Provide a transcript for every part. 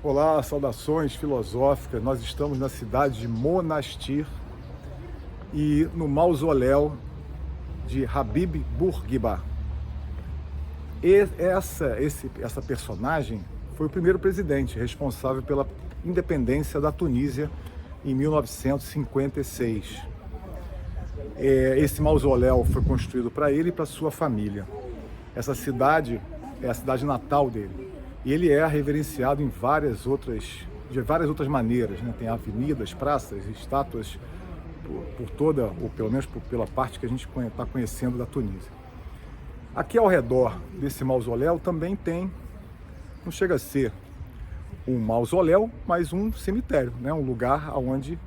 Olá, saudações filosóficas. Nós estamos na cidade de Monastir e no mausoléu de Habib Bourguiba. Essa personagem foi o primeiro presidente responsável pela independência da Tunísia em 1956. Esse mausoléu foi construído para ele e para sua família. Essa cidade é a cidade natal dele. E ele é reverenciado de várias outras maneiras, né? Tem avenidas, praças, estátuas por toda, ou pelo menos pela parte que a gente está conhecendo da Tunísia. Aqui ao redor desse mausoléu também tem, não chega a ser um mausoléu, mas um cemitério, né? Um lugar onde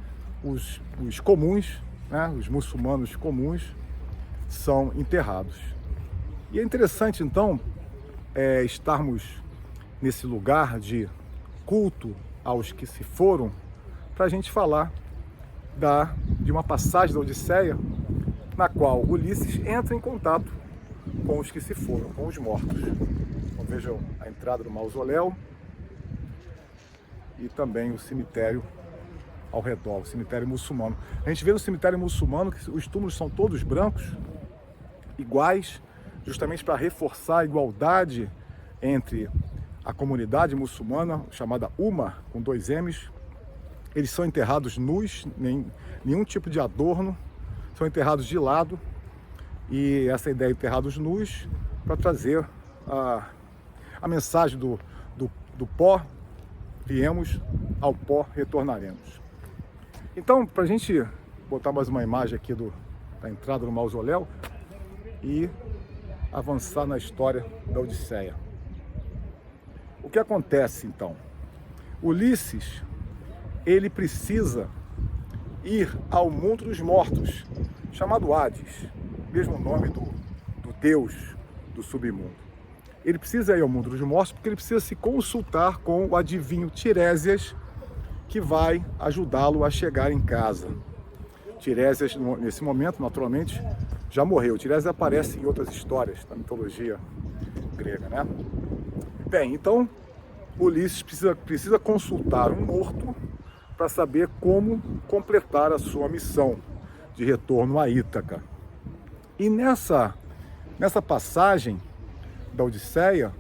os comuns, né? Os muçulmanos comuns são enterrados. E é interessante então estarmos nesse lugar de culto aos que se foram, para a gente falar de uma passagem da Odisseia, na qual Ulisses entra em contato com os que se foram, com os mortos. Então vejam a entrada do mausoléu e também o cemitério ao redor, o cemitério muçulmano. A gente vê no cemitério muçulmano que os túmulos são todos brancos, iguais, justamente para reforçar a igualdade entre a comunidade muçulmana, chamada Umma, com 2 M's. Eles são enterrados nus, nenhum tipo de adorno, são enterrados de lado, e essa ideia de enterrados nus para trazer a mensagem do pó viemos, ao pó retornaremos. Então, para a gente botar mais uma imagem aqui da entrada do mausoléu e avançar na história da Odisseia. O que acontece então? Ulisses, ele precisa ir ao mundo dos mortos, chamado Hades, mesmo nome do deus do submundo. Ele precisa ir ao mundo dos mortos porque ele precisa se consultar com o adivinho Tiresias, que vai ajudá-lo a chegar em casa. Tiresias, nesse momento, naturalmente, já morreu. Tiresias aparece em outras histórias da mitologia grega, né? Bem, então Ulisses precisa consultar um morto para saber como completar a sua missão de retorno a Ítaca. E nessa passagem da Odisseia,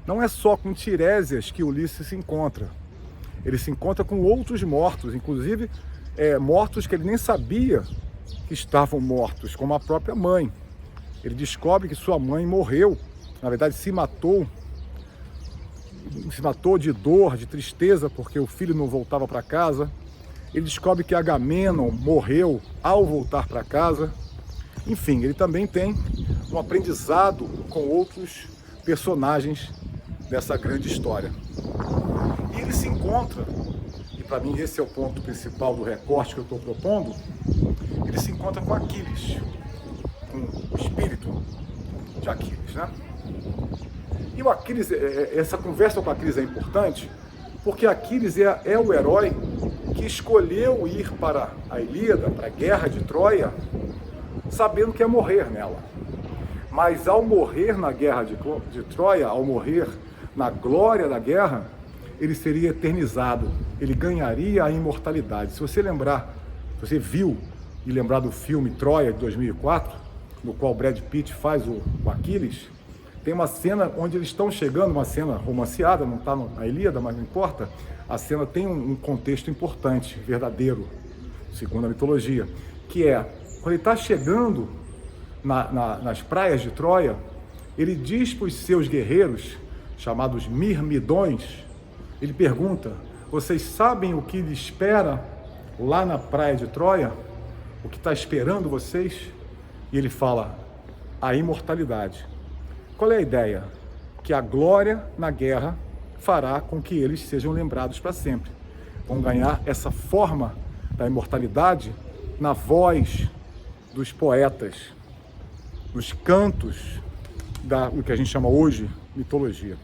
não é só com Tiresias que Ulisses se encontra. Ele se encontra com outros mortos, inclusive mortos que ele nem sabia que estavam mortos, como a própria mãe. Ele descobre que sua mãe morreu, na verdade se matou de dor, de tristeza, porque o filho não voltava para casa. Ele descobre que Agamenon morreu ao voltar para casa. Enfim, ele também tem um aprendizado com outros personagens dessa grande história. E ele se encontra, e para mim esse é o ponto principal do recorte que eu estou propondo, ele se encontra com Aquiles, com o espírito de Aquiles, né? E o Aquiles, essa conversa com Aquiles é importante, porque Aquiles é o herói que escolheu ir para a Ilíada, para a guerra de Troia, sabendo que ia morrer nela. Mas ao morrer na guerra de Troia, ao morrer na glória da guerra, ele seria eternizado, ele ganharia a imortalidade. Se você lembrar, se você viu e lembrar do filme Troia de 2004, no qual Brad Pitt faz o Aquiles, tem uma cena onde eles estão chegando, uma cena romanceada, não está na Ilíada, mas não importa. A cena tem um contexto importante, verdadeiro, segundo a mitologia, que é, quando ele está chegando nas praias de Troia, ele diz para os seus guerreiros, chamados Mirmidões, ele pergunta: vocês sabem o que lhe espera lá na praia de Troia? O que está esperando vocês? E ele fala: a imortalidade. Qual é a ideia? Que a glória na guerra fará com que eles sejam lembrados para sempre. Vão ganhar essa forma da imortalidade na voz dos poetas, nos cantos do que a gente chama hoje mitologia.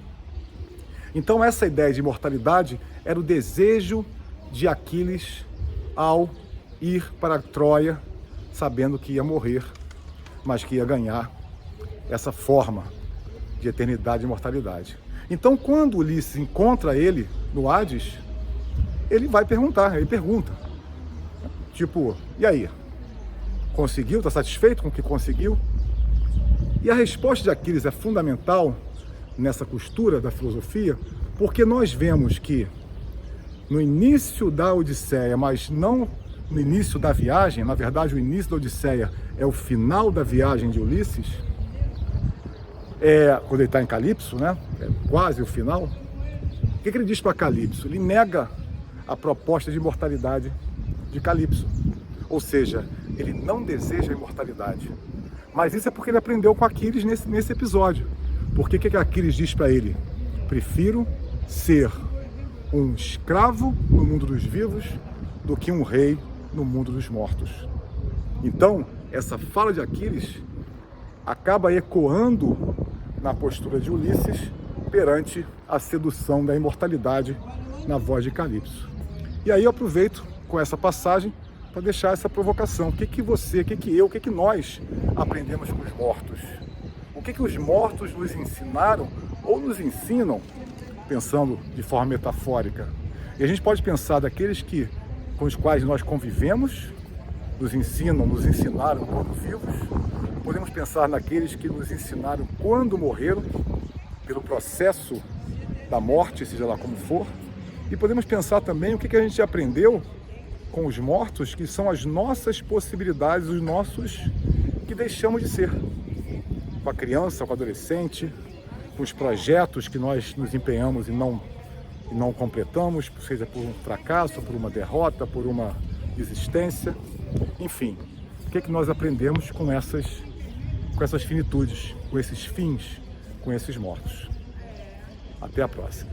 Então essa ideia de imortalidade era o desejo de Aquiles ao ir para Troia, sabendo que ia morrer, mas que ia ganhar essa forma de eternidade e imortalidade. Então, quando Ulisses encontra ele no Hades, ele pergunta, tipo, e aí? Conseguiu? Está satisfeito com o que conseguiu? E a resposta de Aquiles é fundamental nessa costura da filosofia, porque nós vemos que no início da Odisseia, mas não no início da viagem, na verdade o início da Odisseia é o final da viagem de Ulisses, quando ele está em Calipso, né? É quase o final. O que ele diz para Calipso? Ele nega a proposta de imortalidade de Calipso, ou seja, ele não deseja a imortalidade. Mas isso é porque ele aprendeu com Aquiles nesse episódio. Porque o que Aquiles diz para ele? Prefiro ser um escravo no mundo dos vivos do que um rei no mundo dos mortos. Então, essa fala de Aquiles acaba ecoando na postura de Ulisses perante a sedução da imortalidade na voz de Calipso. E aí eu aproveito com essa passagem para deixar essa provocação. O que você, o que nós aprendemos com os mortos? O que os mortos nos ensinaram ou nos ensinam, pensando de forma metafórica? E a gente pode pensar daqueles com os quais nós convivemos, nos ensinaram quando vivos. Podemos pensar naqueles que nos ensinaram quando morreram, pelo processo da morte, seja lá como for. E podemos pensar também o que a gente aprendeu com os mortos, que são as nossas possibilidades, os nossos que deixamos de ser. Com a criança, com o adolescente, com os projetos que nós nos empenhamos e não completamos, seja por um fracasso, por uma derrota, por uma desistência. Enfim, o que nós aprendemos com essas finitudes, com esses fins, com esses mortos. Até a próxima.